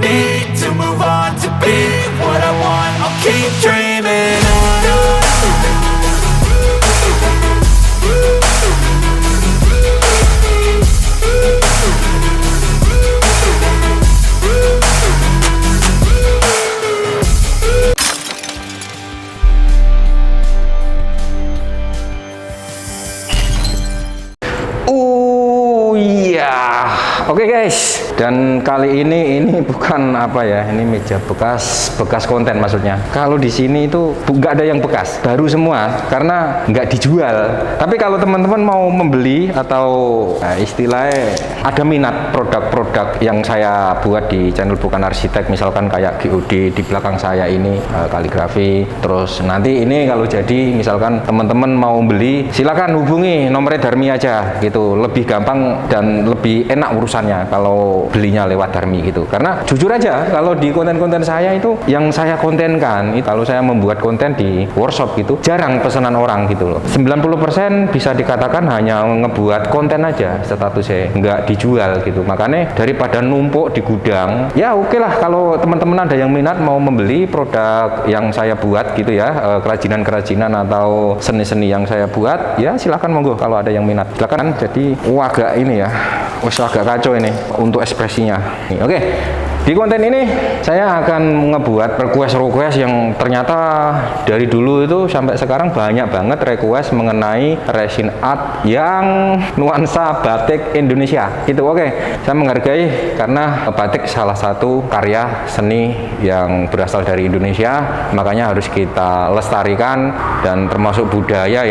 need to move on to be what I want. I'll keep dreaming on. Oke guys, dan kali ini bukan apa ya, ini meja bekas konten maksudnya. Kalau di sini itu nggak ada yang bekas, baru semua karena nggak dijual. Tapi kalau teman-teman mau membeli atau istilahnya ada minat produk-produk yang saya buat di channel Bukan Arsitek, misalkan kayak GOD di belakang saya ini, kaligrafi. Terus nanti ini kalau jadi misalkan teman-teman mau beli, silakan hubungi nomornya Darmi aja gitu, lebih gampang dan lebih enak urusannya kalau belinya lewat Darmi gitu. Karena jujur aja kalau di konten-konten saya itu yang saya kontenkan itu, kalau saya membuat konten di workshop gitu jarang pesanan orang gitu loh. 90% bisa dikatakan hanya ngebuat konten aja, statusnya nggak dijual gitu. Makanya daripada numpuk di gudang, ya oke lah kalau teman-teman ada yang minat mau membeli produk yang saya buat gitu ya, kerajinan-kerajinan atau seni-seni yang saya buat, ya silakan monggo kalau ada yang minat. Silakan. Jadi agak ini ya, agak kacau ini untuk ekspresinya. Oke. Di konten ini saya akan ngebuat request yang ternyata dari dulu itu sampai sekarang banyak banget request mengenai resin art yang nuansa batik Indonesia gitu. Oke, saya menghargai karena batik salah satu karya seni yang berasal dari Indonesia, makanya harus kita lestarikan dan termasuk budaya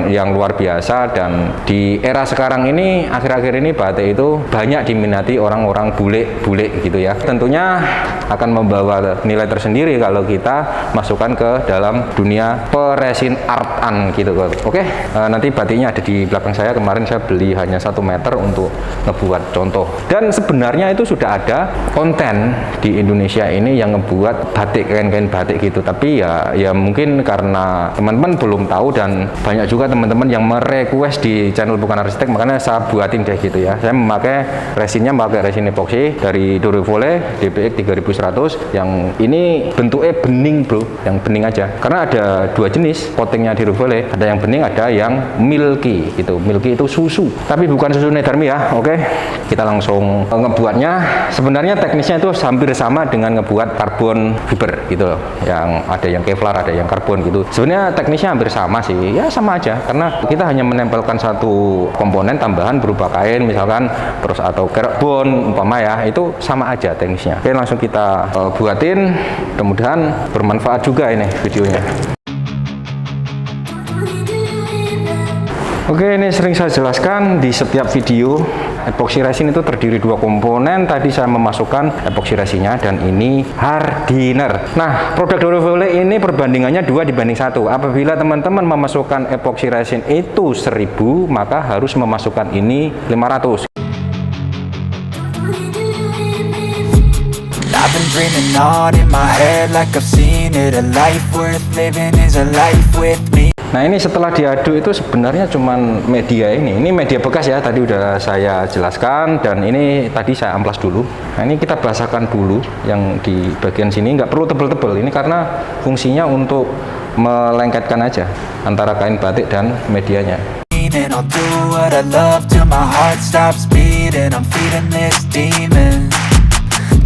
yang luar biasa. Dan di era sekarang ini, akhir-akhir ini batik itu banyak diminati orang-orang bule gitu ya. Tentunya akan membawa nilai tersendiri kalau kita masukkan ke dalam dunia peresin artan gitu. Oke, nanti batiknya ada di belakang saya. Kemarin saya beli hanya 1 meter untuk ngebuat contoh. Dan sebenarnya itu sudah ada konten di Indonesia ini yang ngebuat batik, kain-kain batik gitu. Tapi ya mungkin karena teman-teman belum tahu dan banyak juga teman-teman yang merequest di channel Bukan Arsitek, makanya saya buatin kayak gitu ya. Saya memakai resinnya, pakai resin epoxy dari Durevole DPX 3100 yang ini bentuknya bening bro, yang bening aja. Karena ada 2 jenis coatingnya Durevole, ada yang bening, ada yang milky gitu. Milky itu susu, tapi bukan susu Darmi ya. Oke, kita langsung ngebuatnya. Sebenarnya teknisnya itu hampir sama dengan ngebuat karbon fiber gitu loh, yang ada yang Kevlar, ada yang karbon gitu. Sebenarnya teknisnya hampir sama sih, ya sama aja, karena kita hanya menempelkan satu komponen tambahan berupa kain misalkan, terus atau karbon umpama ya, itu sama aja teknisnya. Oke, langsung kita buatin, mudah-mudahan bermanfaat juga ini videonya. Oke, ini sering saya jelaskan di setiap video, epoxy resin itu terdiri 2 komponen. Tadi saya memasukkan epoxy resinnya dan ini hardener. Nah, produk Durevole ini perbandingannya 2:1. Apabila teman-teman memasukkan epoxy resin itu 1000, maka harus memasukkan ini 500. I've been dreaming on in my head like I've seen it. A life worth living is a life with me. Nah, ini setelah diaduk itu sebenarnya cuman media ini media bekas ya, tadi udah saya jelaskan. Dan ini tadi saya amplas dulu. Nah, ini kita basahkan dulu yang di bagian sini, nggak perlu tebel-tebel ini karena fungsinya untuk melengketkan aja antara kain batik dan medianya. And I'll do what I love till my heart stops beating. I'm feeding this demon.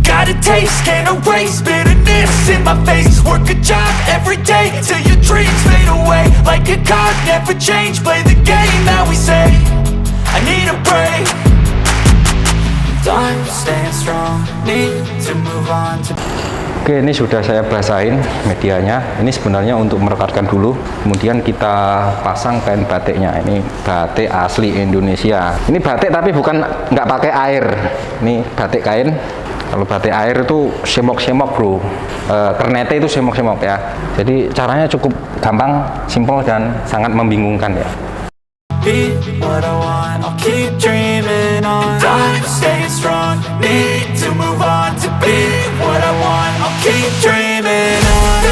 Got a taste, can't erase bitterness in my face. Work a job every day till your dreams fade away. Like a card, never change. Play the game that we say. I need a break. I'm staying strong. Need to move on to. Oke, ini sudah saya basahin medianya. Ini sebenarnya untuk merekatkan dulu, kemudian kita pasang kain batiknya. Ini batik asli Indonesia. Ini batik tapi bukan nggak pakai air. Ini batik kain. Kalau batik air itu semok-semok bro, kernete itu semok-semok ya. Jadi caranya cukup gampang, simpel dan sangat membingungkan ya. Be what I want, I'll keep dreaming on. I'm staying strong, need to move on to be what I want, I'll keep dreaming on.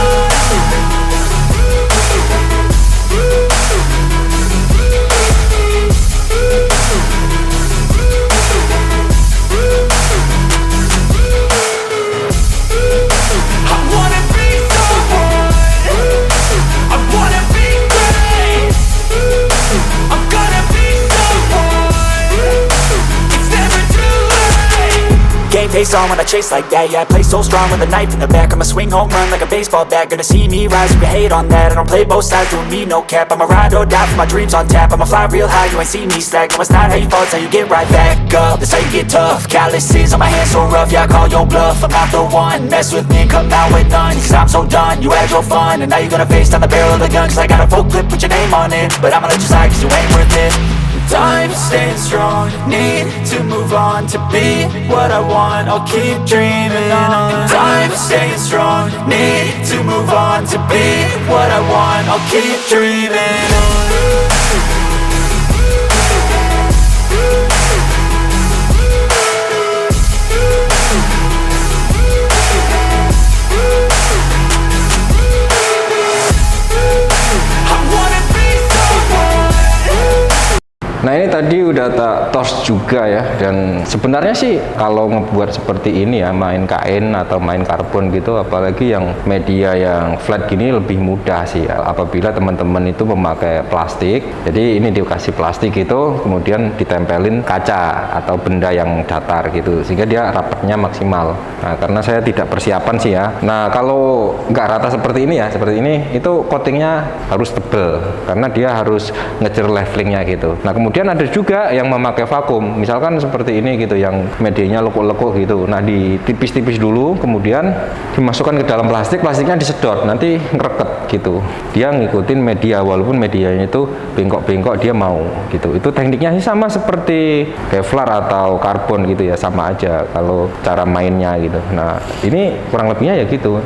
face on when I chase like that. Yeah, I play so strong with a knife in the back. I'ma swing home run like a baseball bat. Gonna see me rise if you hate on that. I don't play both sides, doing me no cap. I'ma ride or die for my dreams on tap. I'ma fly real high, you ain't see me slack. No, it's not how you fall, it's how you get right back up. That's how you get tough. Calluses on my hands so rough, yeah, I call your bluff. I'm not the one, mess with me and come out with none. Cause I'm so done, you had your fun. And now you're gonna face down the barrel of the gun. Cause I got a full clip, put your name on it. But I'ma let you slide cause you ain't worth it. Time staying strong, need to move on to be what I want, I'll keep dreaming on. Time staying strong, need to move on to be what I want, I'll keep dreaming on. Nah ini tadi udah tak tos juga ya, dan sebenarnya sih kalau ngebuat seperti ini ya, main kain atau main karbon gitu, apalagi yang media yang flat gini lebih mudah sih ya, apabila teman-teman itu memakai plastik. Jadi ini dikasih plastik itu kemudian ditempelin kaca atau benda yang datar gitu, sehingga dia rapatnya maksimal. Nah karena saya tidak persiapan sih ya, nah kalau nggak rata seperti ini ya, seperti ini itu coatingnya harus tebel karena dia harus ngejar levelingnya gitu. Nah kemudian ada juga yang memakai vakum, misalkan seperti ini gitu, yang medianya lekuk-lekuk gitu. Nah ditipis-tipis dulu, kemudian dimasukkan ke dalam plastik, plastiknya disedot, nanti ngereket gitu. Dia ngikutin media, walaupun medianya itu bengkok-bengkok dia mau gitu. Itu tekniknya sih sama seperti Kevlar atau karbon gitu ya, sama aja kalau cara mainnya gitu. Nah ini kurang lebihnya ya gitu.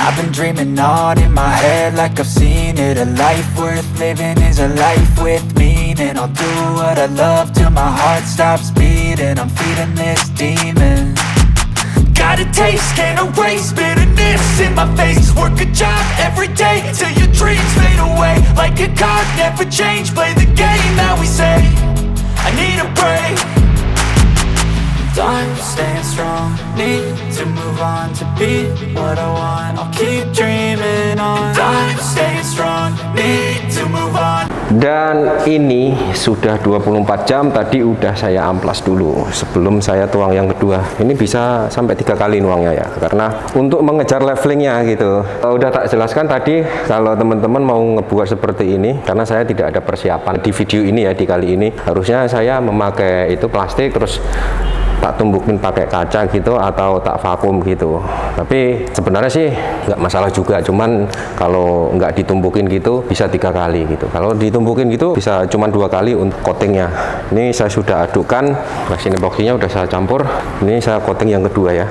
I've been dreaming on in my head like I've seen it. A life worth living is a life with meaning. I'll do what I love till my heart stops beating. I'm feeding this demon. Got a taste, can't erase bitterness in my face. Work a job every day till your dreams fade away. Like a card, never change, play the game that we say. I need a break. I'm staying strong, need to move on to be what I want, I'll keep dreaming on. I'm staying strong, need to move on. Dan ini sudah 24 jam, tadi udah saya amplas dulu sebelum saya tuang yang kedua. Ini bisa sampai 3 kali nuangnya ya, karena untuk mengejar levelingnya gitu. Udah tak jelaskan tadi, kalau teman-teman mau ngebuat seperti ini, karena saya tidak ada persiapan di video ini ya, di kali ini harusnya saya memakai itu plastik, terus tak tumbukin pakai kaca gitu atau tak vakum gitu. Tapi sebenarnya sih nggak masalah juga, cuman kalau nggak ditumbukin gitu bisa 3 kali gitu. Kalau ditumbukin gitu bisa cuman 2 kali untuk coatingnya. Ini saya sudah adukkan, resin epoksinya udah saya campur. Ini saya coating yang kedua ya.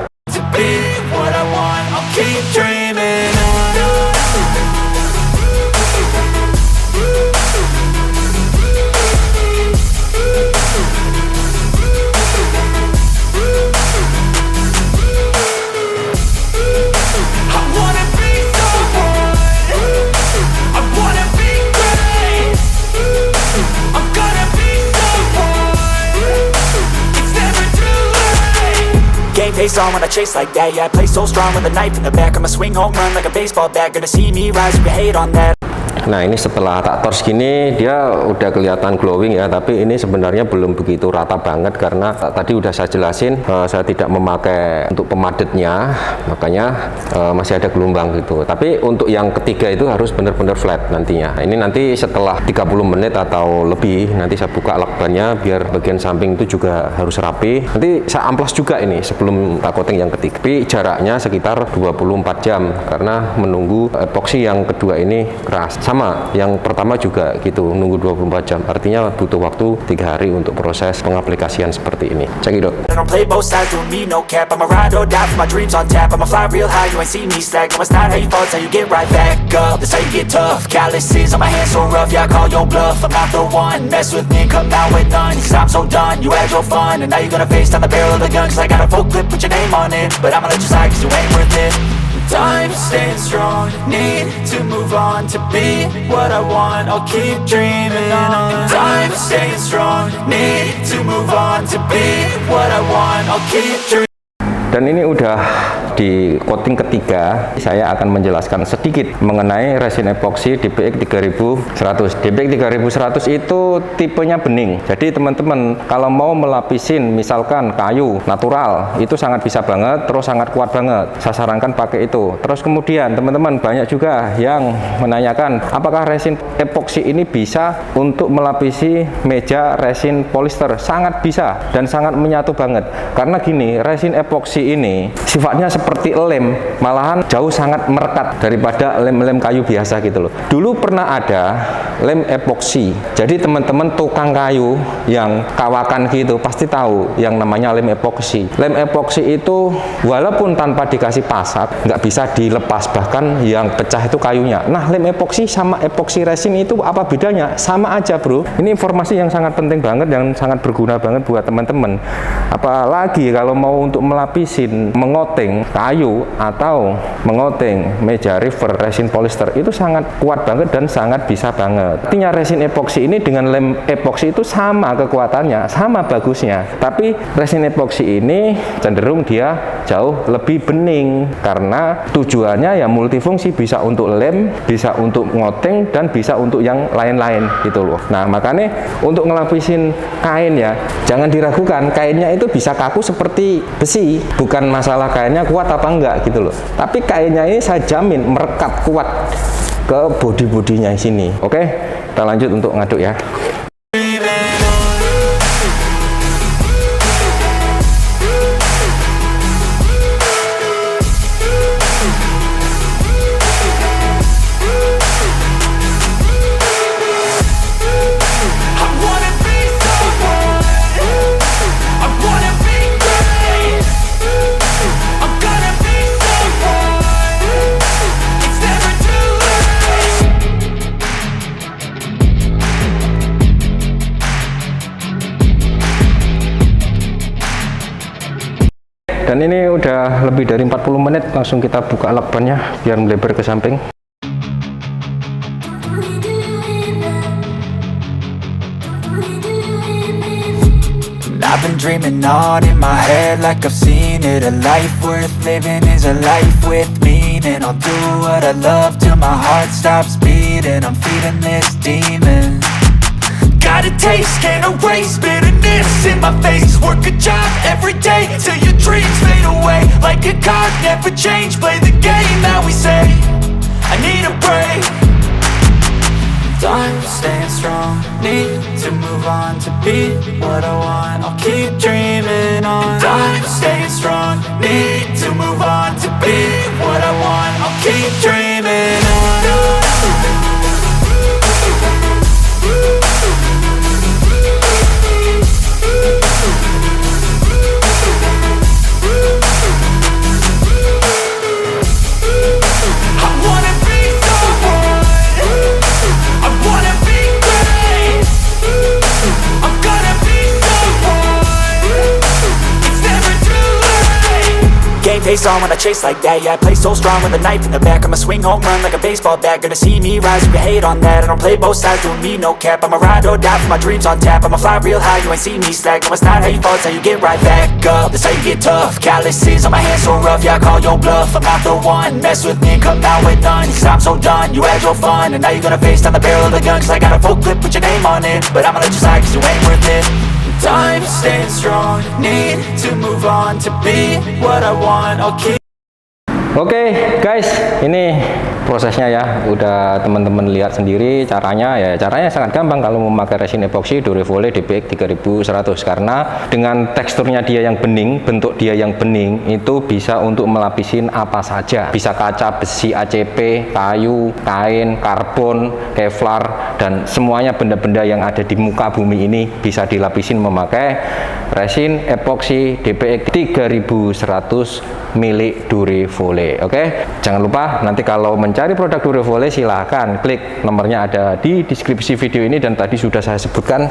Face on when I chase like that. Yeah, I play so strong with a knife in the back. I'ma swing home run like a baseball bat. Gonna see me rise if you hate on that. Nah ini setelah tak tors gini dia udah kelihatan glowing ya, tapi ini sebenarnya belum begitu rata banget karena tadi udah saya jelasin saya tidak memakai untuk pemadatnya, makanya masih ada gelombang gitu. Tapi untuk yang ketiga itu harus benar-benar flat nantinya. Ini nanti setelah 30 menit atau lebih nanti saya buka lakbannya biar bagian samping itu juga harus rapi. Nanti saya amplas juga ini sebelum coating yang ketiga. Tapi jaraknya sekitar 24 jam karena menunggu epoksi yang kedua ini keras. Sama, yang pertama juga gitu, nunggu 24 jam. Artinya butuh waktu 3 hari untuk proses pengaplikasian seperti ini. Cekidot. I'm staying strong, need to move on to be what I want, I'll keep dreaming on. I'm staying strong, need to move on to be what I want, I'll keep dreaming. Dan ini udah di coating ketiga. Saya akan menjelaskan sedikit mengenai resin epoxy DPX 3100. DPX 3100 itu tipenya bening. Jadi teman-teman kalau mau melapisin misalkan kayu natural itu sangat bisa banget, terus sangat kuat banget. Saya sarankan pakai itu. Terus kemudian teman-teman banyak juga yang menanyakan apakah resin epoxy ini bisa untuk melapisi meja resin polister. Sangat bisa dan sangat menyatu banget. Karena gini, resin epoxy ini sifatnya seperti lem, malahan jauh sangat merekat daripada lem-lem kayu biasa gitu loh. Dulu pernah ada lem epoxy. Jadi teman-teman tukang kayu yang kawakan gitu pasti tahu yang namanya lem epoxy. Lem epoxy itu walaupun tanpa dikasih pasak nggak bisa dilepas, bahkan yang pecah itu kayunya. Nah, lem epoxy sama epoxy resin itu apa bedanya? Sama aja bro. Ini informasi yang sangat penting banget, yang sangat berguna banget buat teman-teman. Apalagi kalau mau untuk melapisin, mengoting kayu atau mengoting meja river resin polister itu sangat kuat banget dan sangat bisa banget. Artinya resin epoxy ini dengan lem epoxy itu sama kekuatannya, sama bagusnya. Tapi resin epoxy ini cenderung dia jauh lebih bening karena tujuannya ya multifungsi, bisa untuk lem, bisa untuk ngoting, dan bisa untuk yang lain-lain gitu loh. Nah, makanya untuk ngelapisin kain ya jangan diragukan, kainnya itu bisa kaku seperti besi, bukan masalah kainnya kuat apa enggak gitu loh, tapi kainnya ini saya jamin merekat kuat ke bodi-bodinya sini. Oke, kita lanjut untuk ngaduk ya. Dan ini udah lebih dari 40 menit, langsung kita buka lakbannya biar melebar ke samping. I've been dreaming on in my head like I've seen it. A life worth living is a life with meaning. I'll do what I love till my heart stops beating. I'm feeding this demon. Got a taste, can't erase bitterness in my face. Work a job every day till your dreams fade away. Like a card, never change, play the game that we say. I need a break. Time staying strong, need to move on to be what I want. I'll keep dreaming on. Time staying strong, need to move on to be what I want. I'll keep dreaming on. Face on when I chase like that, yeah, I play so strong with a knife in the back. I'ma swing home run like a baseball bat. Gonna see me rise, you can hate on that. I don't play both sides, doing me no cap. I'ma ride or die for my dreams on tap. I'ma fly real high, you ain't see me slack. No, it's not how you fall, it's how you get right back up. That's how you get tough. Calluses on my hands so rough, yeah, I call your bluff. I'm not the one, mess with me, come out with none. Cause I'm so done, you had your fun. And now you're gonna face down the barrel of the gun. Cause I got a full clip, put your name on it. But I'ma let you slide cause you ain't worth it. Time staying strong, need to move on to be what I want. I'll keep. Oke guys, ini prosesnya ya, udah teman-teman lihat sendiri caranya ya. Caranya sangat gampang kalau memakai resin epoxy Durevole DPX 3100 karena dengan teksturnya dia yang bening, bentuk dia yang bening itu bisa untuk melapisin apa saja. Bisa kaca, besi, ACP, kayu, kain, karbon, Kevlar, dan semuanya benda-benda yang ada di muka bumi ini bisa dilapisin memakai resin epoxy DPX 3100 milik Durevole. Oke, jangan lupa nanti kalau mencari produk Durevole silahkan klik nomornya ada di deskripsi video ini dan tadi sudah saya sebutkan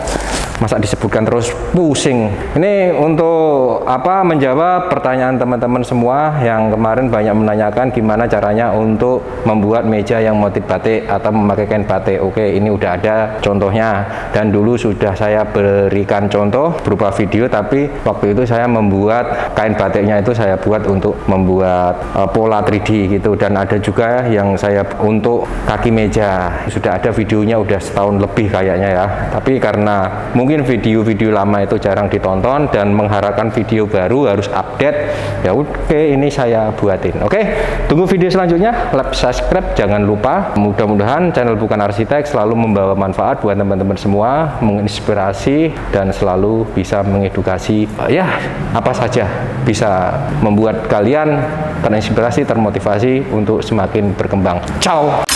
masa disebutkan terus pusing. Ini untuk apa, menjawab pertanyaan teman-teman semua yang kemarin banyak menanyakan gimana caranya untuk membuat meja yang motif batik atau memakai kain batik. Oke, ini udah ada contohnya, dan dulu sudah saya berikan contoh berupa video, tapi waktu itu saya membuat kain batiknya itu saya buat untuk membuat pola 3D gitu, dan ada juga yang saya untuk kaki meja sudah ada videonya, udah setahun lebih kayaknya ya. Tapi karena mungkin video-video lama itu jarang ditonton dan mengharapkan video baru harus update, ya oke, ini saya buatin. Oke, tunggu video selanjutnya, like, subscribe, jangan lupa. Mudah-mudahan channel Bukan Arsitek selalu membawa manfaat buat teman-teman semua, menginspirasi dan selalu bisa mengedukasi, ya apa saja bisa membuat kalian terinspirasi, termotivasi untuk semakin berkembang. Ciao.